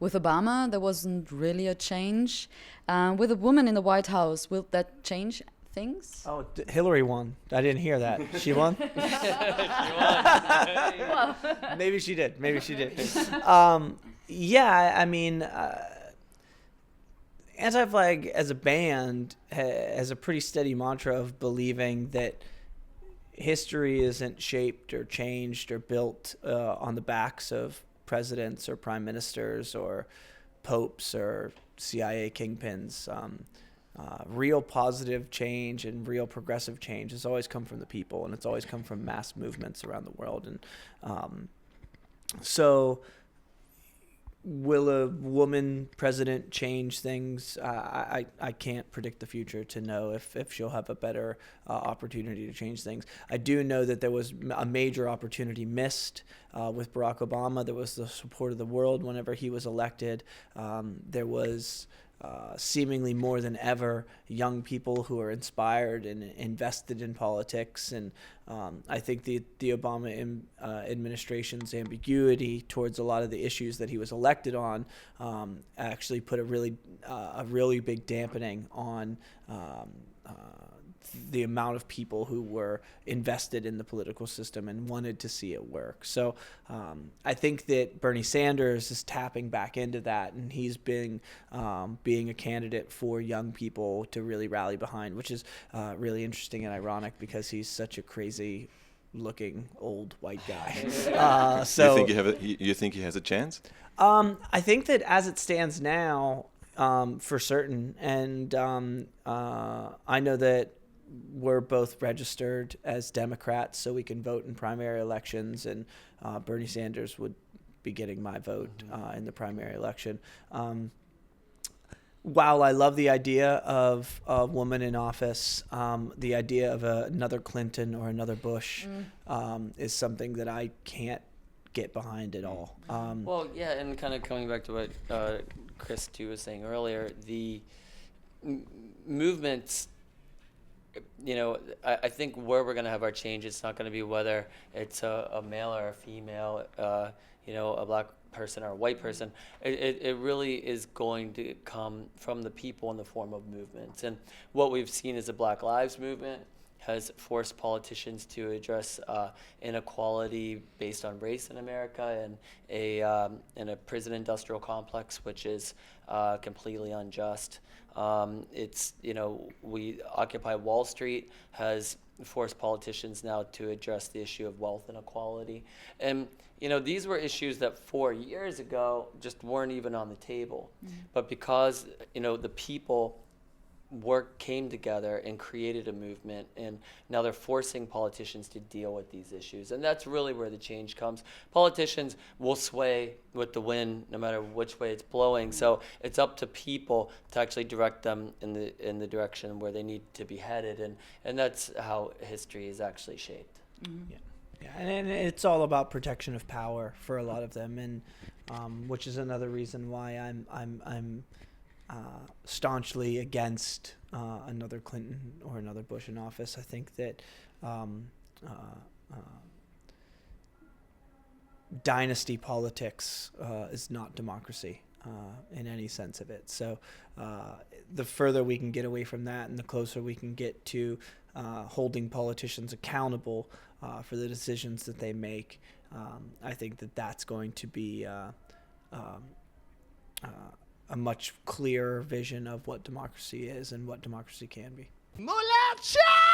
With Obama, there wasn't really a change. With a woman in the White House, will that change things? Oh, Hillary won. I didn't hear that. She won? Maybe she did. Yeah, I mean, Anti-Flag as a band has a pretty steady mantra of believing that history isn't shaped or changed or built on the backs of presidents or prime ministers or popes or CIA kingpins. Real positive change and real progressive change has always come from the people, and it's always come from mass movements around the world. And so will a woman president change things? I can't predict the future to know if she'll have a better opportunity to change things. I do know that there was a major opportunity missed with Barack Obama. There was the support of the world whenever he was elected. There was seemingly more than ever young people who are inspired and invested in politics. And I think the Obama administration's ambiguity towards a lot of the issues that he was elected on actually put a really big dampening on the amount of people who were invested in the political system and wanted to see it work. So I think that Bernie Sanders is tapping back into that, and he's being a candidate for young people to really rally behind, which is really interesting and ironic because he's such a crazy looking old white guy. So you think he has a chance? I think that as it stands now, for certain, and I know that we're both registered as Democrats, so we can vote in primary elections, and Bernie Sanders would be getting my vote in the primary election. While I love the idea of a woman in office, the idea of another Clinton or another Bush is something that I can't get behind at all. Well, yeah, and kind of coming back to what Chris too was saying earlier, the movements. I think where we're going to have our change, it's not going to be whether it's a male or a female, a black person or a white person. It really is going to come from the people in the form of movements. And what we've seen is the Black Lives Movement has forced politicians to address inequality based on race in America and a prison industrial complex, which is completely unjust. We Occupy Wall Street has forced politicians now to address the issue of wealth inequality. And, these were issues that 4 years ago just weren't even on the table. But because, the people came together and created a movement, and now they're forcing politicians to deal with these issues, and that's really where the change comes. Politicians will sway with the wind no matter which way it's blowing, so it's up to people to actually direct them in the direction where they need to be headed, and that's how history is actually shaped. Yeah, and it's all about protection of power for a lot of them, and which is another reason why I'm staunchly against another Clinton or another Bush in office. I think that dynasty politics is not democracy in any sense of it. So the further we can get away from that and the closer we can get to holding politicians accountable for the decisions that they make, I think that that's going to be a much clearer vision of what democracy is and what democracy can be. Moulin Chat!